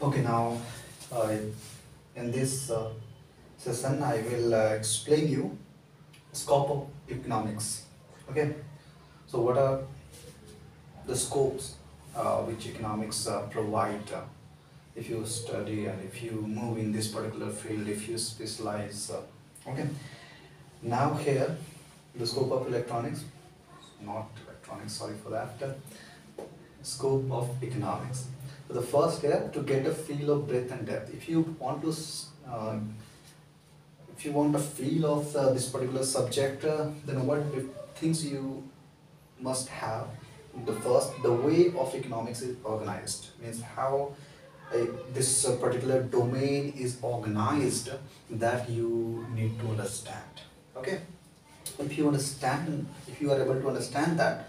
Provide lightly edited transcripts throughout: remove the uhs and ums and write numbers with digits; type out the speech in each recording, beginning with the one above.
Okay, now uh, in this session, I will explain you scope of economics. Okay, so what are the scopes which economics provide if you study and if you move in this particular field, if you specialize. Okay, now here the scope of electronics, not electronics. Sorry for that. Scope of economics. So the first step to get a feel of breadth and depth. If you want to if you want a feel of this particular subject, then what things you must have. The first, the way of economics is organized, means how this particular domain is organized, that you need to understand. Okay, if you are able to understand that,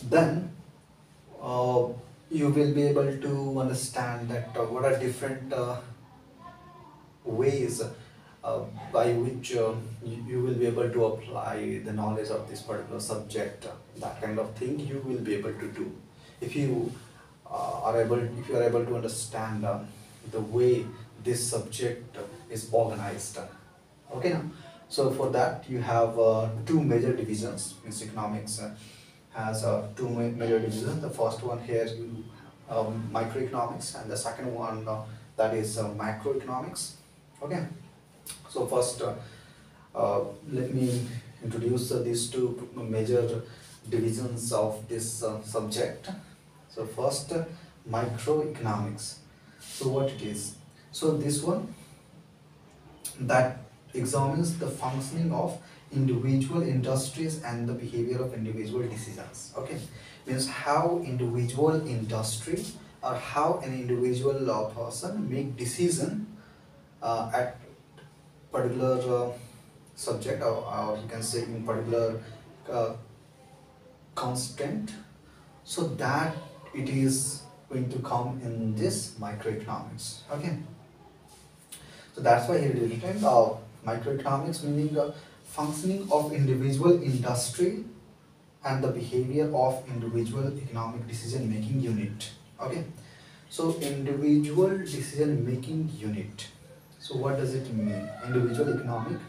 then uh, you will be able to understand that what are different ways by which you will be able to apply the knowledge of this particular subject. That kind of thing you will be able to do if you if you are able to understand the way this subject is organized. Okay, now, so for that you have two major divisions. Means economics has two major divisions. The first one here you microeconomics, and the second one that is macroeconomics. Okay, so first let me introduce these two major divisions of this subject. So first, microeconomics. So what it is? So this one that examines the functioning of individual industries and the behavior of individual decisions. Okay, means how individual industry or how an individual person make decision at particular subject, or you can say in particular uh, constant, so that it is going to come in this microeconomics. Okay, so that's why here it is written microeconomics, meaning the functioning of individual industry and the behavior of individual economic decision making unit. Okay, so individual decision making unit. So what does it mean? Individual economic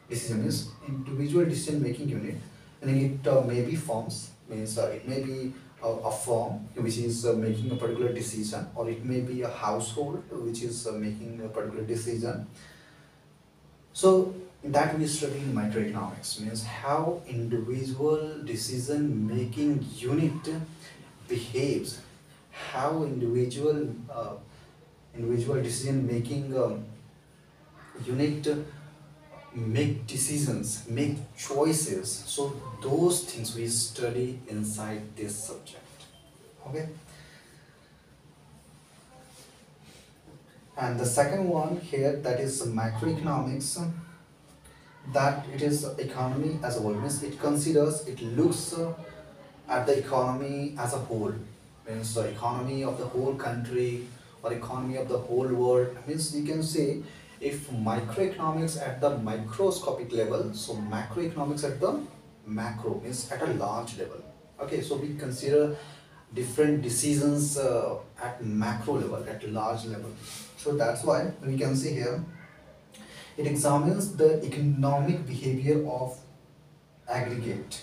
decision is individual decision making unit, and it may be firms, means it may be a firm which is making a particular decision, or it may be a household which is making a particular decision. So that we study in microeconomics, means how individual decision making unit behaves, how individual decision making unit make decisions, make choices. So those things we study inside this subject. Okay, and the second one here, that is macroeconomics, that it is economy as a whole, means it considers, it looks at the economy as a whole, means the economy of the whole country or economy of the whole world. Means you can say, if microeconomics at the microscopic level, so macroeconomics at the macro, means at a large level. Okay, so we consider different decisions at macro level, at large level. So that's why we can see here, it examines the economic behavior of aggregate.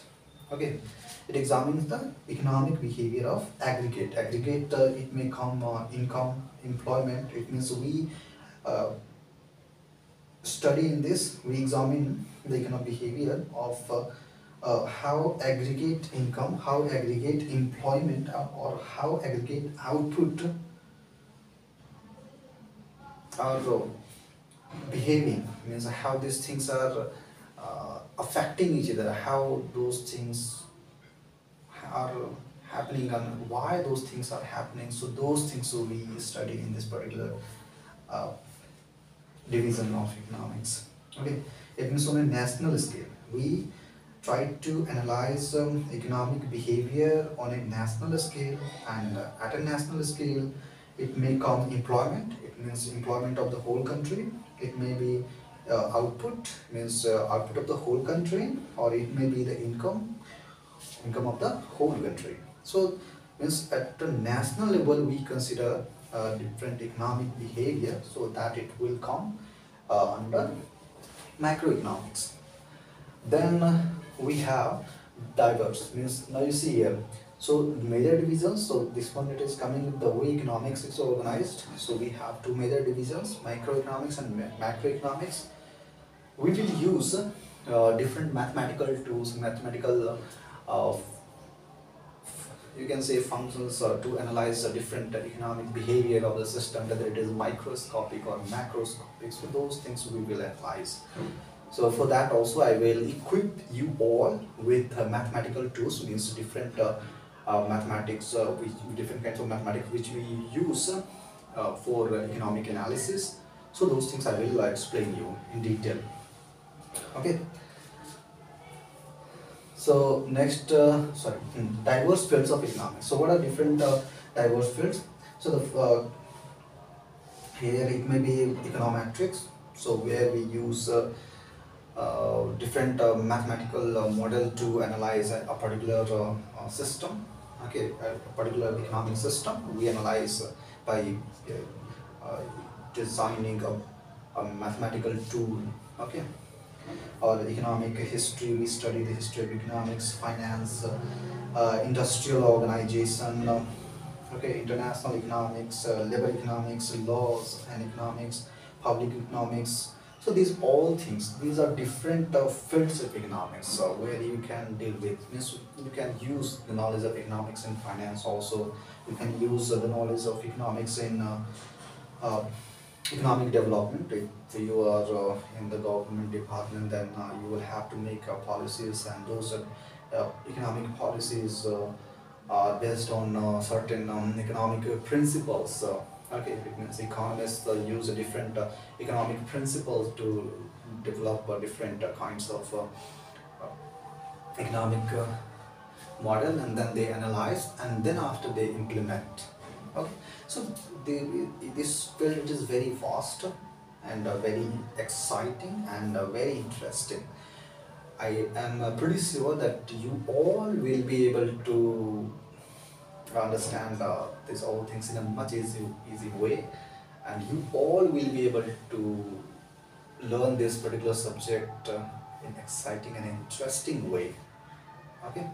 Okay, it examines the economic behavior of aggregate. Aggregate, it may come income, employment. It means we uh, study in this, we examine the economic behavior of how aggregate income, how aggregate employment, or how aggregate output are behaving, means how these things are affecting each other, how those things are happening and why those things are happening. So those things will we study in this particular uh, division of economics. Okay, it means on a national scale we try to analyze economic behavior on a national scale, and at a national scale it may come employment, it means employment of the whole country. It may be output, means output of the whole country, or it may be the income of the whole country. So means at the national level we consider different economic behavior, so that it will come under macroeconomics. Then we have diverse, means now you see here. So major divisions, so this one it is coming with the way economics is organized. So we have two major divisions, microeconomics and macroeconomics. We will use different mathematical tools, mathematical you can say functions to analyze the different economic behavior of the system, whether it is microscopic or macroscopic. So those things we will analyze. So for that also I will equip you all with mathematical tools, means different mathematics, different kinds of mathematics which we use for economic analysis. So those things I will explain you in detail. Okay. So next, diverse fields of economics. So what are different diverse fields? So the here it may be econometrics. So where we use different mathematical model to analyze a particular system. Okay, a particular economic system we analyze by designing a mathematical tool. Okay, or economic history, we study the history of economics, finance, industrial organization, okay, international economics, labor economics, laws and economics, public economics. So these all things, these are different fields of economics where you can deal with. Means you can use the knowledge of economics in finance also. You can use the knowledge of economics in uh, economic development. If you are in the government department, then you will have to make policies, and those economic policies are based on certain economic principles. Okay, it means economists use different economic principles to develop different kinds of economic model, and then they analyze, and then after they implement. Okay, so this field is very vast and very exciting and very interesting. I am pretty sure that you all will be able to understand these all things in a much easy way, and you all will be able to learn this particular subject in exciting and interesting way. Okay.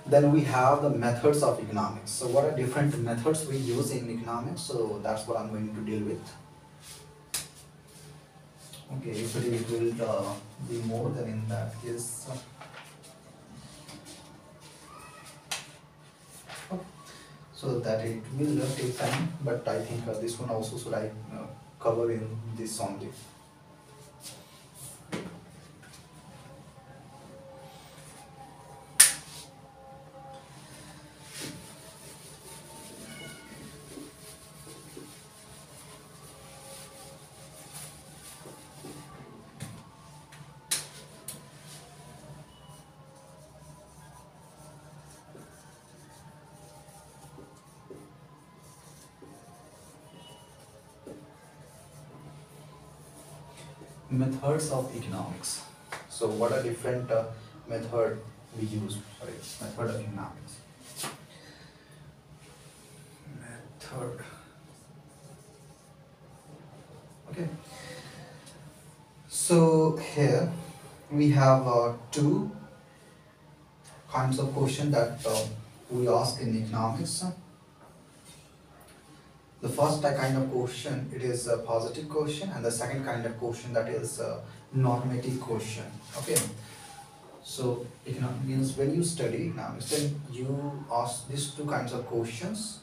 Then we have the methods of economics. So what are different methods we use in economics? So that's what I'm going to deal with. Okay, usually it will be more than in that case. So that it will take time, but I think this one also should I cover in this only. Methods of economics. So what are different method we use? Sorry, method of economics. Method. Okay. So here we have two kinds of question that we ask in economics. The first kind of question, it is a positive question, and the second kind of question, that is a normative question. Okay, so economics means when you study economics, then you ask these two kinds of questions.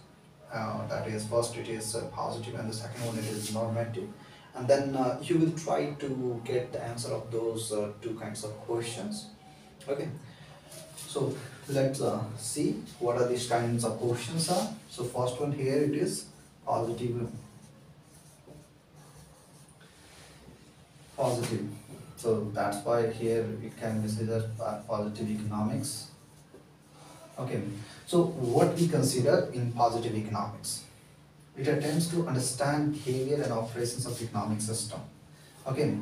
That is, first it is positive, and the second one it is normative, and then you will try to get the answer of those two kinds of questions. Okay, so let's see what are these kinds of questions are. So first one here, it is positive. So that's why here it can be considered positive economics. Okay, so what we consider in positive economics, it attempts to understand behavior and operations of economic system. Okay,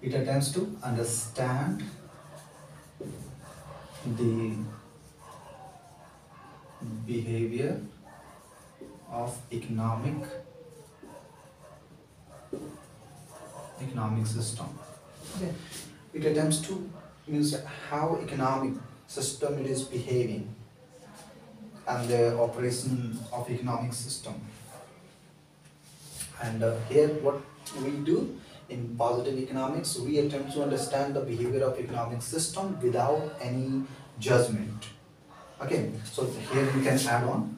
It attempts to understand the behavior of economic system. Okay. It attempts to means how economic system it is behaving and the operation of economic system. And here what we do in positive economics, we attempt to understand the behavior of economic system without any judgment. Okay, so here we can add on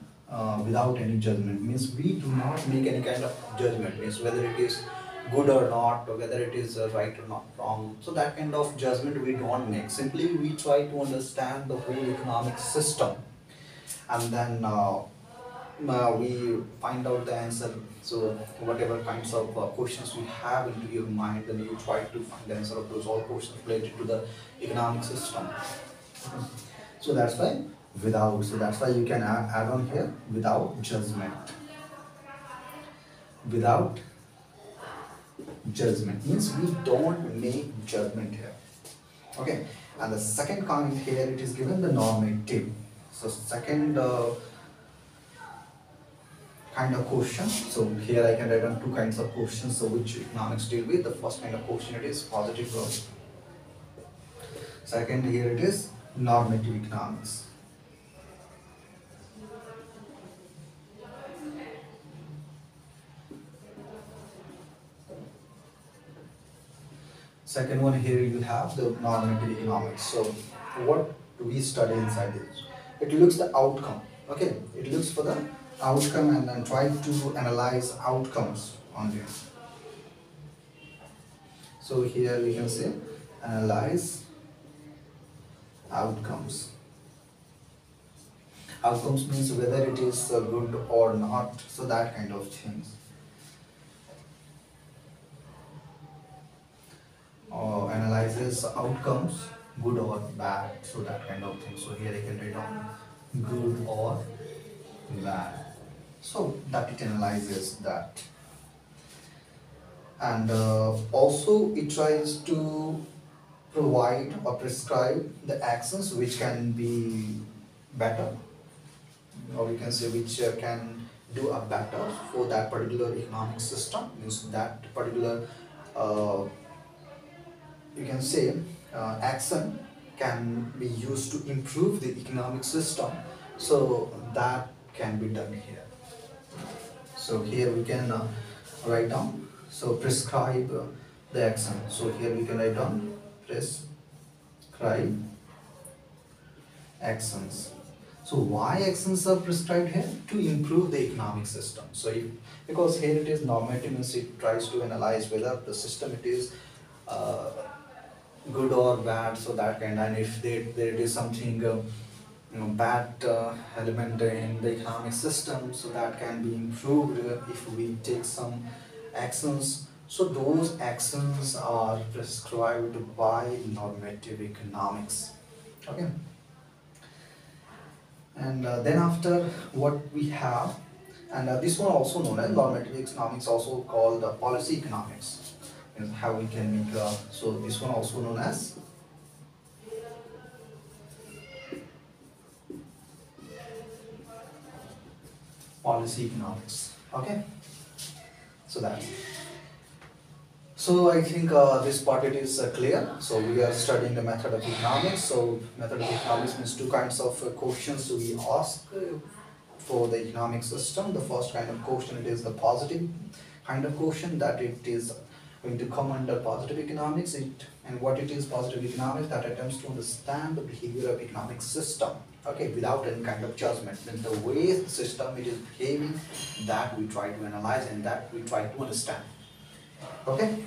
without any judgment, means we do not make any kind of judgment, means whether it is good or not, or whether it is right or not wrong. So that kind of judgment we don't make. Simply we try to understand the whole economic system, and then we find out the answer. So whatever kinds of questions we have into your mind, then you try to find the answer of those all questions related to the economic system. So that's why without. So that's why you can add on here without judgment. Without judgment means we don't make judgment here. Okay, and the second kind here it is given the normative. So second kind of question. So here I can write down two kinds of questions. So which economics deal with. The first kind of question it is positive growth. Second here it is normative economics. Second one here you have the normative economics. So what do we study inside this? It looks the outcome. Okay, it looks for the outcome and then try to analyze outcomes on this. So here we can say analyze outcomes. Outcomes means whether it is good or not. So that kind of things. Or analyzes outcomes, good or bad, so that kind of thing. So here I can write down good or bad. So that it analyzes that. And also it tries to provide or prescribe the actions which can be better, or we can say which can do a better for that particular economic system, means that particular you can say action can be used to improve the economic system. So that can be done here. So here we can write down, so prescribe the action. So here we can write down prescribe actions. So why actions are prescribed here? To improve the economic system. So because here it is normative, means it tries to analyze whether the system it is good or bad, so that kind. And if there is something bad element in the economic system, so that can be improved if we take some actions. So those actions are prescribed by normative economics. Okay. And then after what we have, and this one also known as normative economics, also called policy economics. And how we can make so this one also known as policy economics. Okay, so that's so I think this part it is clear. So we are studying the method of economics. So method of economics means two kinds of questions we ask for the economic system. The first kind of question it is the positive kind of question, that it is going to come under positive economics. And what it is positive economics, that attempts to understand the behavior of economic system, okay, without any kind of judgment. Then the way the system it is behaving, that we try to analyze and that we try to understand. Okay,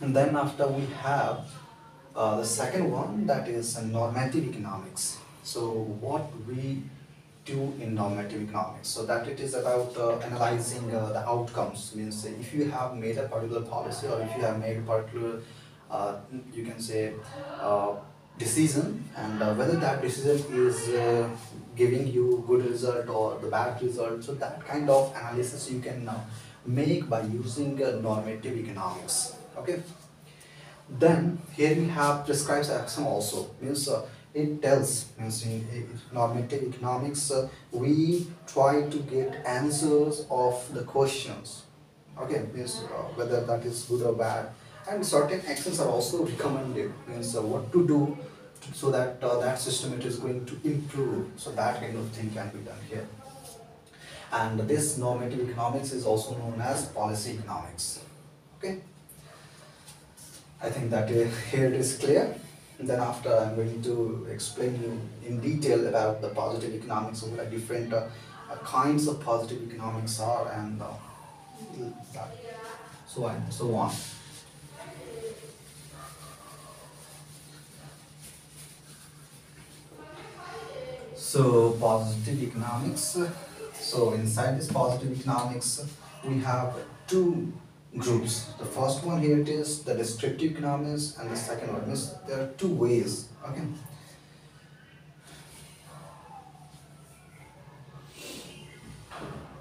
and then after we have the second one, that is normative economics. So what we do in normative economics, so that it is about analyzing the outcomes, means if you have made a particular policy, or if you have made a particular you can say decision, and whether that decision is giving you good result or the bad result. So that kind of analysis you can make by using normative economics. Okay, Then here we have prescribes action also, means it tells, means in normative economics we try to get answers of the questions, okay, means whether that is good or bad, and certain actions are also recommended, means what to do so that that system it is going to improve, so that kind of thing can be done here. And this normative economics is also known as policy economics, okay. I think that here it is clear. Then after I'm going to explain you in detail about the positive economics, what different kinds of positive economics are, and that, so on and so on. So positive economics. So inside this positive economics, we have two groups. The first one here it is the descriptive economics, and the second one is there are two ways. Okay.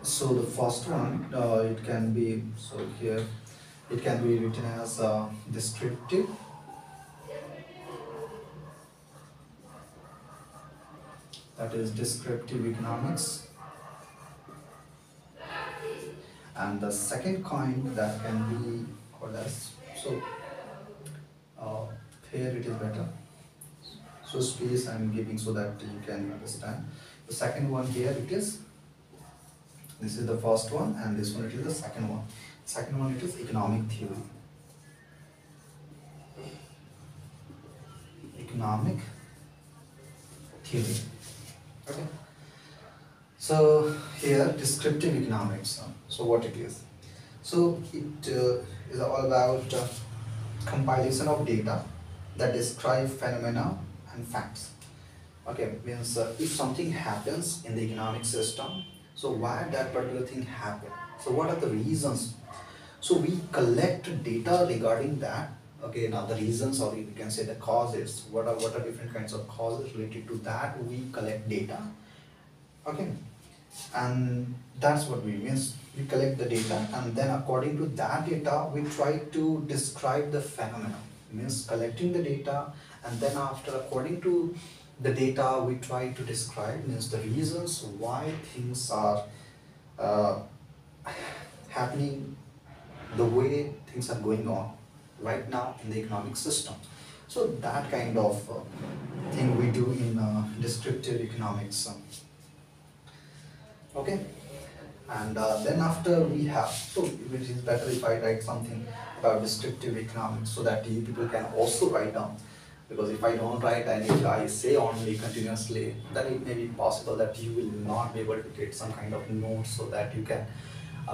So the first one, it can be, so here it can be written as descriptive, that is descriptive economics. And the second kind that can be called as, so here it is better, so space I'm giving so that you can understand. The second one here it is, this is the first one, and this one it is the second one. Second one it is economic theory. Economic theory. Okay. So here descriptive economics. So what it is? So it is all about compilation of data that describe phenomena and facts. Okay, means if something happens in the economic system, so why that particular thing happened? So what are the reasons? So we collect data regarding that. Okay, now the reasons, or you can say the causes. What are different kinds of causes related to that? We collect data. Okay, and that's what we means. We collect the data, and then according to that data, we try to describe the phenomena. Means collecting the data, and then after according to the data, we try to describe, means the reasons why things are happening the way things are going on right now in the economic system. So that kind of thing we do in descriptive economics. Okay, and then after we have, so which is better if I write something about descriptive economics so that you people can also write down, because if I don't write and if I say only continuously, then it may be possible that you will not be able to get some kind of notes so that you can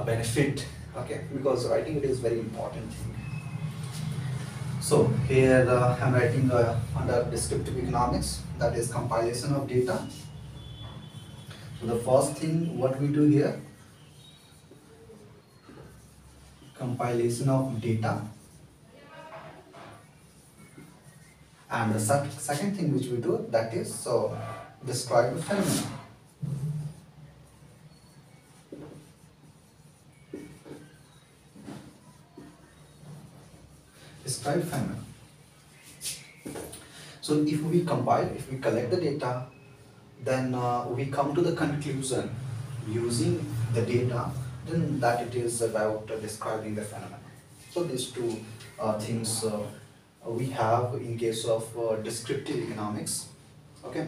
benefit. Okay, because writing it is very important thing. So here I'm writing under descriptive economics, that is compilation of data. So the first thing what we do here, compilation of data, and the second thing which we do, that is so describe the phenomena. Describe phenomena. So if we compile, if we collect the data, then we come to the conclusion using the data, then that it is about describing the phenomena. So these two things we have in case of descriptive economics. Okay,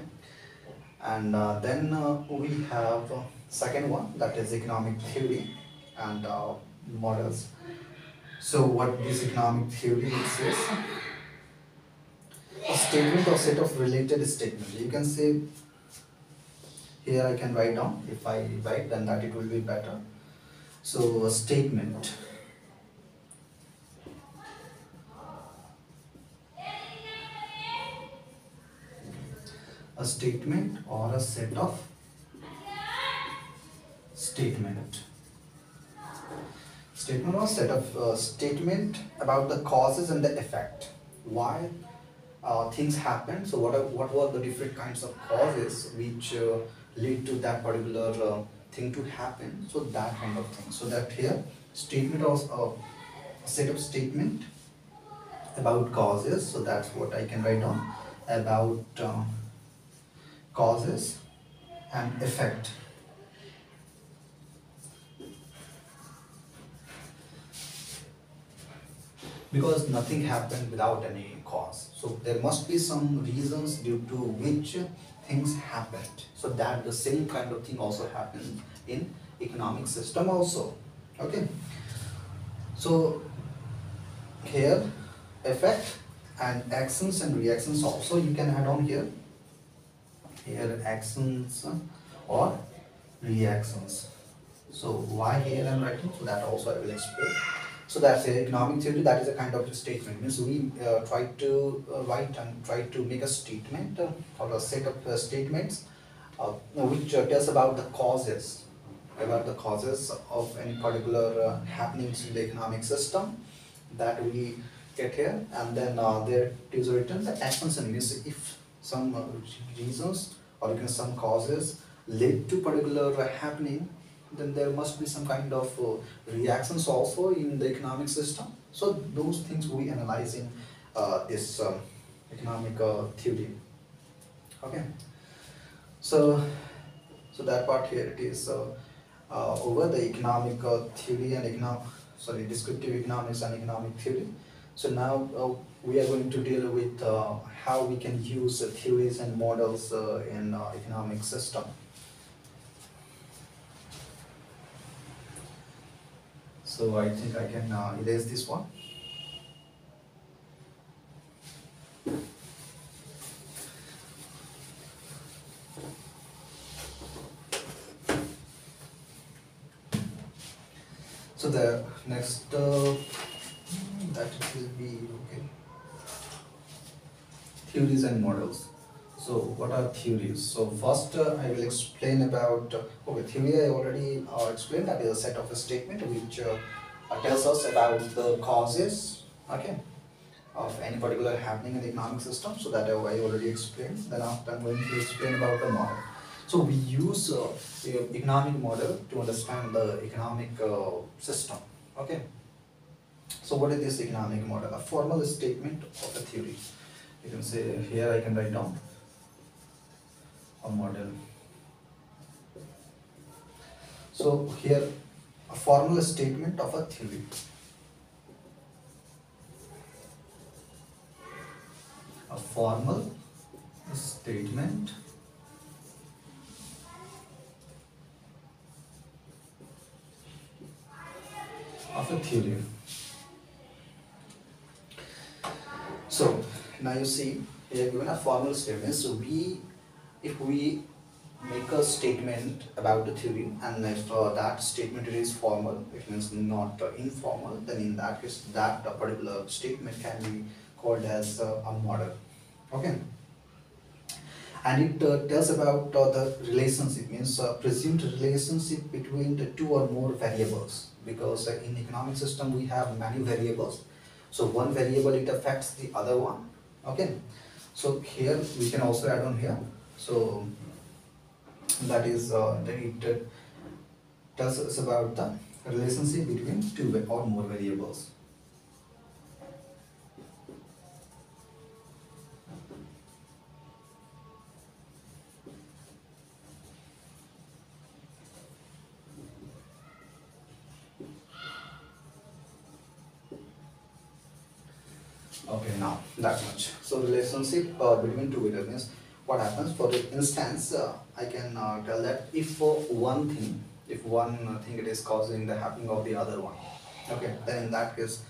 and then we have second one, that is economic theory and models. So what this economic theory says, a statement or set of related statements. You can say, here I can write down, if I write then that it will be better. So a statement, or a set of statement or set of statement about the causes and the effect, why things happen. So what were the different kinds of causes which lead to that particular thing to happen, so that kind of thing. So that here statement or a set of statement about causes, so that's what I can write down about causes and effect. Because nothing happened without any cause, so there must be some reasons due to which things happened, so that the same kind of thing also happens in economic system also. Okay, so here effect and actions and reactions also you can add on here. Here actions or reactions. So why here I'm writing, so that also I will explain. So that's a economic theory, that is a kind of a statement. Means we try to write and try to make a statement or a set of statements which tells about the causes of any particular happenings in the economic system that we get here, and then there is written the actions and means if some reasons or even some causes lead to particular happening, then there must be some kind of reactions also in the economic system. So those things we analyze in this economic theory. Okay, so that part here it is over the economic theory and descriptive economics and economic theory. So now we are going to deal with how we can use theories and models in economic system. So I think I can erase this one. So the next that will be okay. Theories and models. So what are theories? So first I will explain about okay, theory I already explained, that is a set of a statement which tells us about the causes, okay, of any particular happening in the economic system. So that I already explained. Then after I'm going to explain about the model. So we use economic model to understand the economic system. Okay. So what is this economic model? A formal statement of a theory. You can say here I can write down a model. So here a formal statement of a theory. A formal statement of a theory. So now you see here given a formal statement. So if we make a statement about the theory, and if that statement is formal, it means not informal, then in that case that particular statement can be called as a model. Okay, and it tells about the relationship, means presumed relationship between the two or more variables, because in economic system we have many variables. So one variable, it affects the other one. Okay, so here we can also add on here. So that is it tells us about the relationship between two or more variables. Okay, now that much. So relationship between two variables. What happens? For instance, I can tell that if one thing it is causing the happening of the other one. Okay, then in that case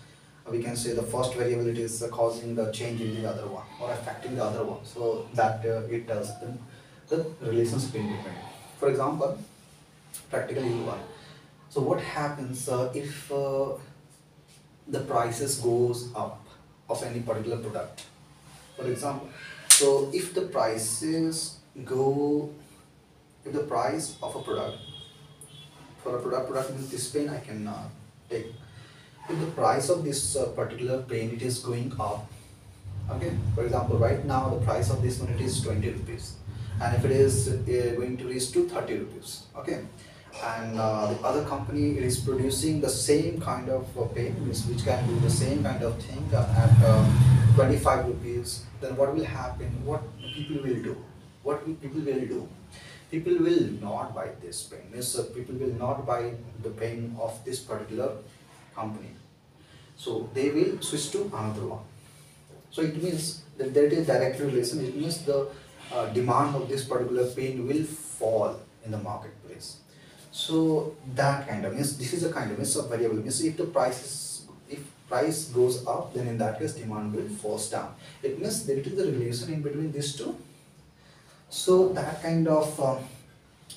we can say the first variable it is causing the change in the other one or affecting the other one. So that it tells the relationship in between. For example, practically one. So what happens if the prices goes up of any particular product? For example, so if the price of a product, for a product means this pen I can take, if the price of this particular pen it is going up, okay, for example right now the price of this one it is 20 rupees, and if it is going to reach to 30 rupees, okay, and the other company is producing the same kind of pen which can do the same kind of thing at 25 rupees, then what will happen? What people will do? People will do? People will not buy this pen. Means people will not buy the pen of this particular company. So they will switch to another one. So it means that there is direct relation. It means the demand of this particular pen will fall in the marketplace. So that kind of means this is a kind of means a variable means if price goes up, then in that case demand will falls down. It means there is a relation in between these two. So that kind of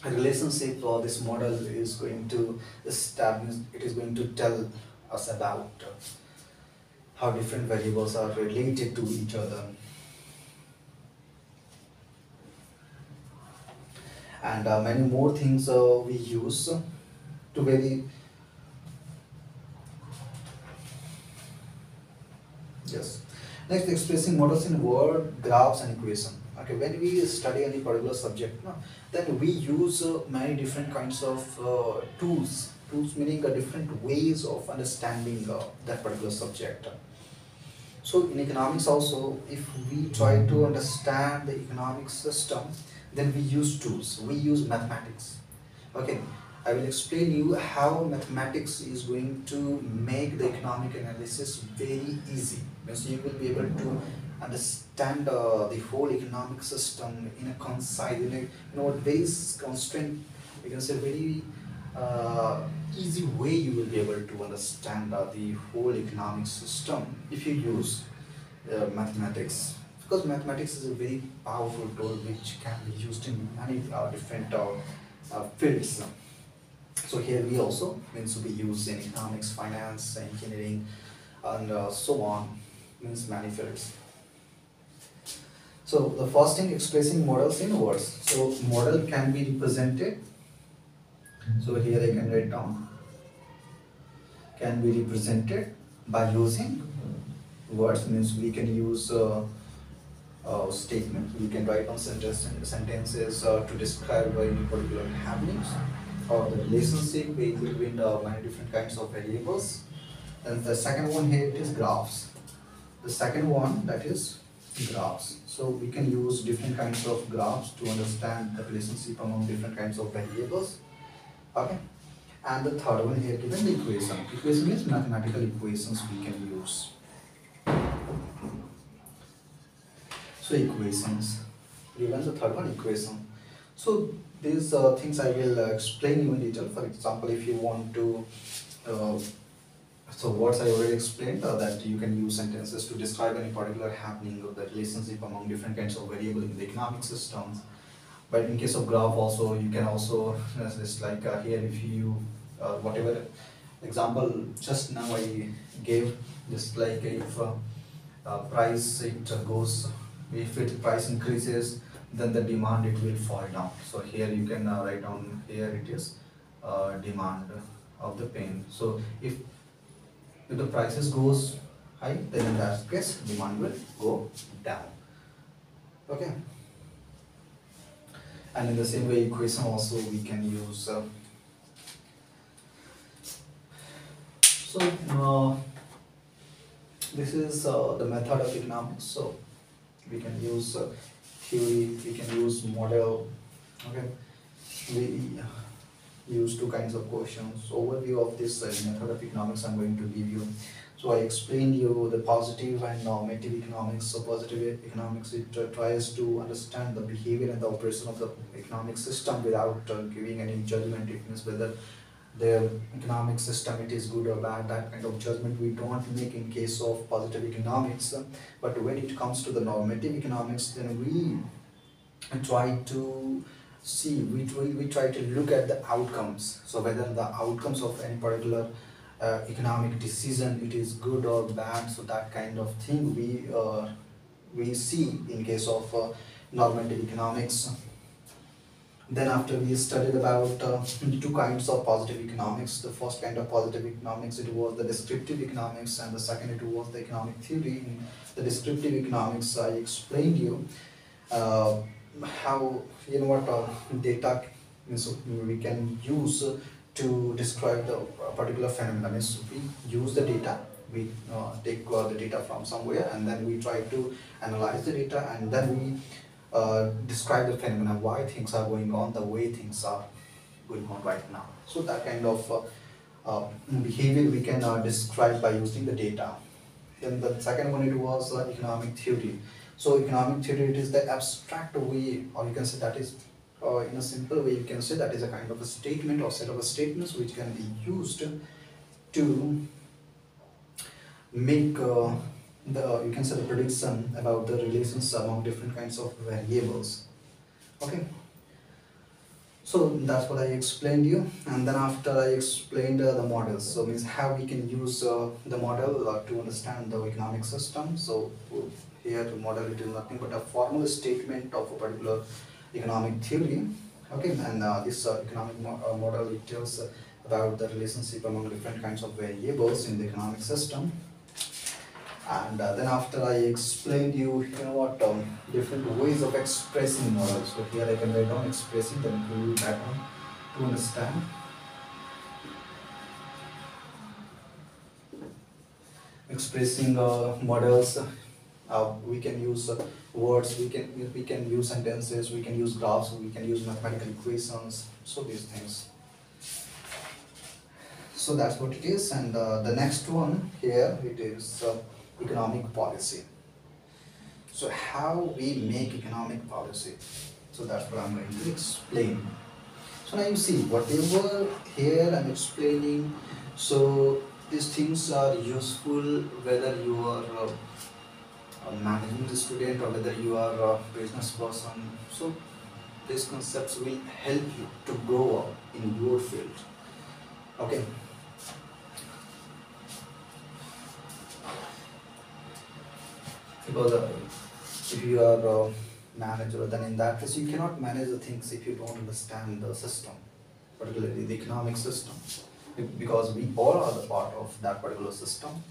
relationship or this model is going to establish. It is going to tell us about how different variables are related to each other, and many more things we use to very yes. Next, expressing models in word, graphs, and equation. Okay, when we study any particular subject, no, then we use many different kinds of tools. Tools meaning different ways of understanding that particular subject. So in economics also, if we try to understand the economic system, then we use tools. We use mathematics. Okay, I will explain you how mathematics is going to make the economic analysis very easy. Means you will be able to understand the whole economic system in a concise, very constraint. You can say very easy way. You will be able to understand the whole economic system if you use mathematics, because mathematics is a very powerful tool which can be used in many different fields. So here we also means we use in economics, finance, engineering, and so on, means many fields. So the first thing, expressing models in words. So model can be represented. So here I can write down, can be represented by using words. Means we can use statement. We can write on sentences to describe any particular happenings or the relationship between the many different kinds of variables. And the second one here is graphs. The second one, that is graphs. So we can use different kinds of graphs to understand the relationship among different kinds of variables. Okay. And the third one here given the equation. Equation means mathematical equations we can use. So equations. Given the third one, equation. So these things I will explain you in detail. For example, if you want to so words I already explained that you can use sentences to describe any particular happening or the relationship among different kinds of variables in the economic systems. But in case of graph also, you can also just like here if you whatever example just now I gave, just like if price it goes, if it price increases, then the demand it will fall down. So here you can write down, here it is demand of the pen. So if the prices goes high, then in that case demand will go down. Okay. And in the same way, equation also we can use. This is the method of economics. So we can use theory, we can use model. Okay, we use two kinds of questions. Overview of this method of economics I'm going to give you. So I explained you the positive and normative economics. So positive economics, it tries to understand the behavior and the operation of the economic system without giving any judgment. It means whether the economic system it is good or bad. That kind of judgment we don't make in case of positive economics. But when it comes to the normative economics, then we try to see, we try to look at the outcomes. So whether the outcomes of any particular economic decision it is good or bad. So that kind of thing we see in case of normative economics. Then after we studied about two kinds of positive economics. The first kind of positive economics, it was the descriptive economics, and the second it was the economic theory. In the descriptive economics, I explained you how data Means we can use to describe the particular phenomenon. Means we use the data, we take the data from somewhere, and then we try to analyze the data, and then we describe the phenomenon, why things are going on the way things are going on right now. So that kind of behavior we can describe by using the data. Then the second one, it was economic theory. So economic theory, it is the abstract way, or you can say that is in a simple way, you can say that is a kind of a statement or set of statements which can be used to make the, you can say, the prediction about the relations among different kinds of variables. Okay. So that's what I explained you, and then after I explained the models, so means how we can use the model to understand the economic system. So here the model, it is nothing but a formal statement of a particular economic theory. Okay, and this economic model, it tells about the relationship among different kinds of variables in the economic system. And then after I explained you, you know what, different ways of expressing models. So here I can write down expressing, then to you that one to understand. Expressing models, we can use words, we can use sentences, we can use graphs, we can use mathematical equations. So these things. So that's what it is, and the next one here, it is economic policy. So how we make economic policy. So that's what I'm going to explain. So now you see whatever here I'm explaining. So these things are useful whether you are a management student or whether you are a business person. So these concepts will help you to grow up in your field. Okay. Because if you are a manager, then in that case you cannot manage the things if you don't understand the system, particularly the economic system, because we all are the part of that particular system.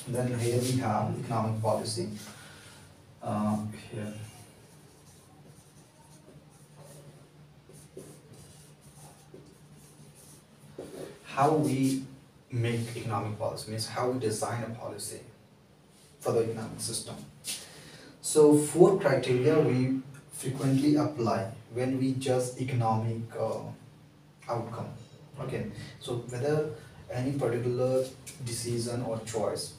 Then here we have economic policy. Here. How we make economic policy means how we design a policy for the economic system. So 4 criteria we frequently apply when we judge economic outcome. Okay, so whether any particular decision or choice,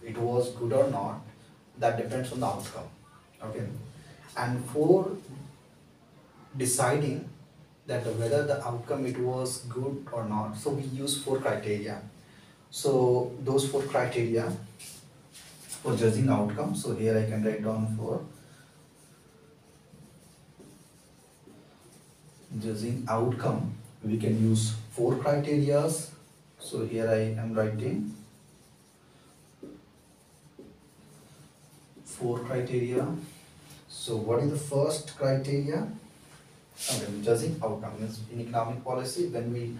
it was good or not, that depends on the outcome. Okay, and for deciding that whether the outcome it was good or not, so we use 4 criteria. So those 4 criteria for judging outcome, so here I can write down for judging outcome, we can use 4 criteria. So here I am writing 4 criteria. So what is the first criteria? Okay, judging outcome means in economic policy, when we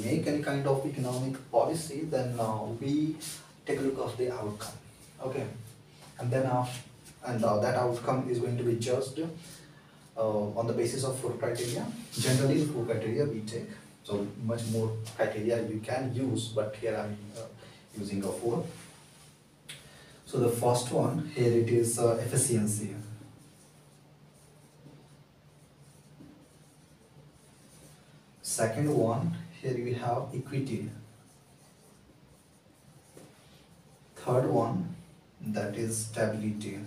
make any kind of economic policy, then we take a look of the outcome. Okay, and then that outcome is going to be judged on the basis of 4 criteria. Generally 4 criteria we take, so much more criteria you can use, but here I'm using a 4. So the first one here, it is efficiency. Second one, here we have equity. Third one, that is stability.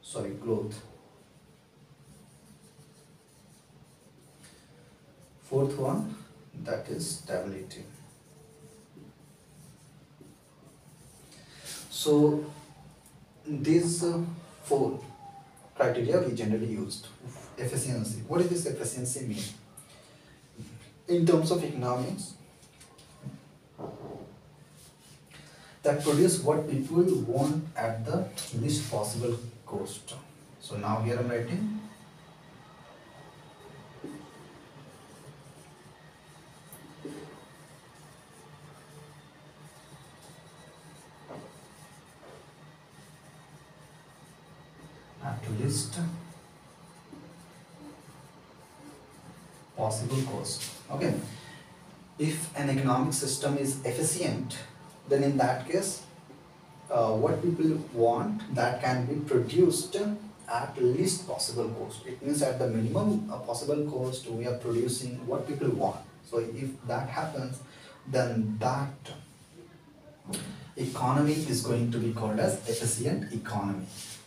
Sorry, growth. Fourth one, that is stability. So these 4 criteria we generally used. Efficiency. What does this efficiency mean? In terms of economics, that produce what people want at the least possible cost. So now here I'm writing at least possible cost. Okay, if an economic system is efficient, then in that case, what people want, that can be produced at least possible cost. It means at the minimum possible cost we are producing what people want. So if that happens, then that economy is going to be called as efficient economy.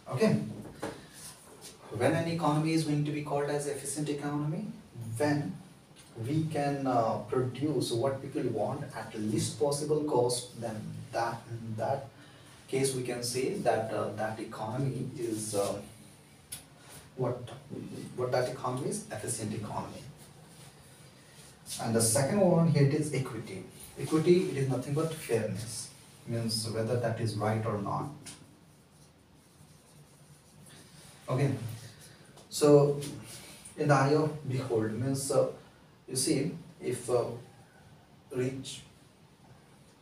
Okay, when an economy is going to be called as efficient economy, when we can produce what people want at least possible cost, then that in that case we can say that that economy is what that economy is, efficient economy. And the second one here, it is equity. Equity, it is nothing but fairness, means whether that is right or not. Okay, so in the eye of behold means you see, if rich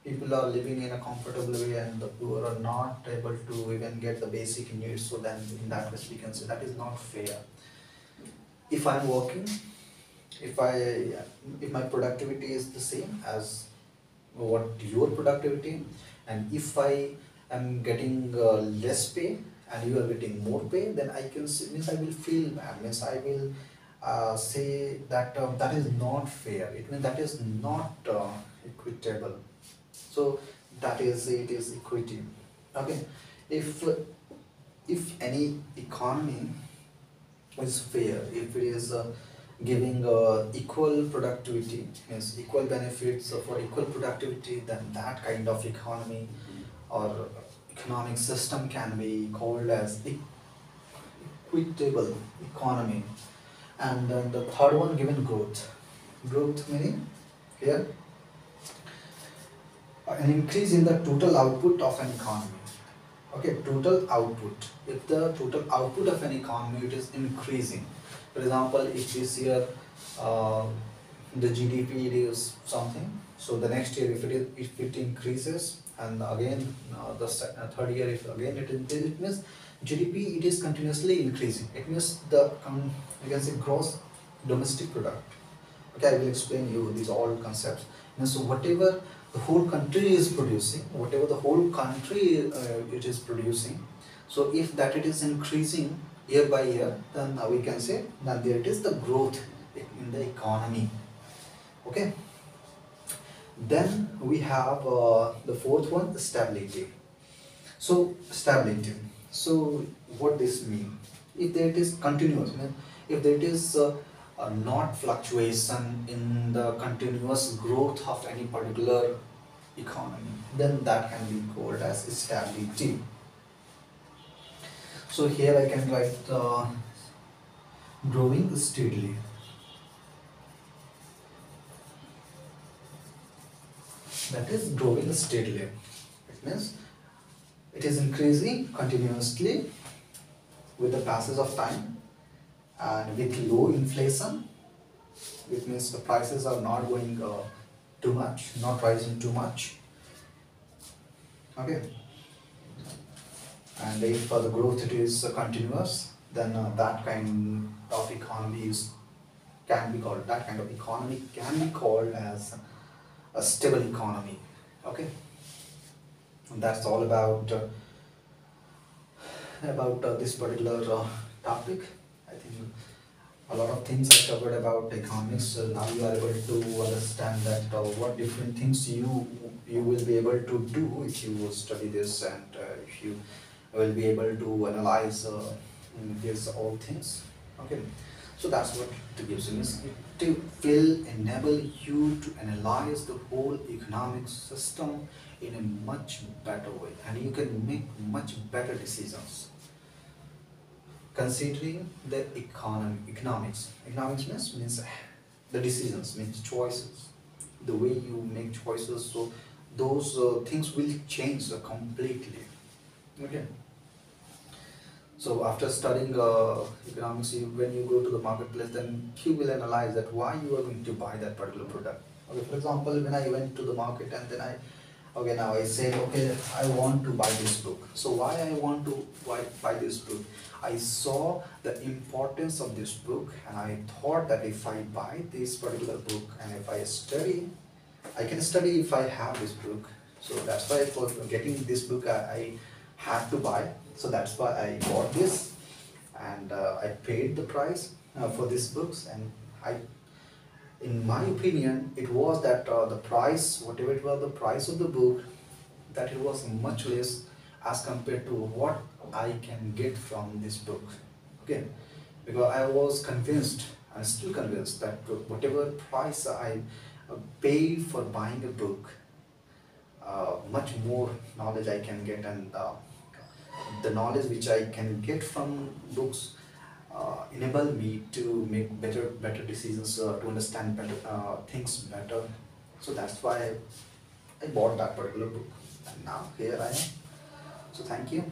people are living in a comfortable way and the poor are not able to even get the basic needs, so then in that case we can say that is not fair. If I'm working, if my productivity is the same as what your productivity, and if I am getting less pay and you are getting more pay, then I can see, means I will feel bad, means I will say that that is not fair. It means that is not equitable. So that is, it is equity. Okay, if any economy is fair, if it is giving equal productivity, means equal benefits for equal productivity, then that kind of economy or economic system can be called as equitable economy. And then the third one, given growth. Growth meaning here an increase in the total output of an economy. Okay, total output. If the total output of an economy, it is increasing. For example, if this year the GDP is something, so the next year if it increases, and again the third year if again it increases, it means GDP, it is continuously increasing. It means the you can say gross domestic product. Okay, I will explain you these all concepts. And so whatever the whole country is producing, whatever the whole country it is producing, so if that it is increasing year by year, then we can say that there it is the growth in the economy. Okay, then we have the fourth one, stability. So stability, so what this mean? If there it is continuous, if there it is not fluctuation in the continuous growth of any particular economy, then that can be called as stability. So here I can write growing steadily. That is growing steadily. It means it is increasing continuously with the passage of time and with low inflation. It means the prices are not going too much, not rising too much. Okay, and if the growth it is continuous, then that kind of economy can be called, that kind of economy can be called as a stable economy. Okay, and that's all about this particular topic. I think a lot of things are covered about economics. So now you are able to understand that what different things you will be able to do if you study this, and if you will be able to analyze these all things. Okay, so that's what it gives you. It will enable you to analyze the whole economic system in a much better way, and you can make much better decisions considering the economics. Economics means the decisions, means choices, the way you make choices. So those things will change completely. Okay, so after studying economics, when you go to the marketplace, then you will analyze that why you are going to buy that particular product. Okay, for example, when I went to the market and then Okay, now I said, okay, I want to buy this book. So why I want to buy this book? I saw the importance of this book, and I thought that if I buy this particular book and if I study, I can study if I have this book. So that's why for getting this book, I had to buy. So that's why I bought this, and I paid the price for these books. And I, in my opinion, it was that the price, whatever it was, the price of the book, that it was much less as compared to what I can get from this book. Okay, because I was convinced, I'm still convinced that whatever price I pay for buying a book, much more knowledge I can get, and the knowledge which I can get from books enable me to make better decisions, to understand better things better. So that's why I bought that particular book, and now here I am. So thank you.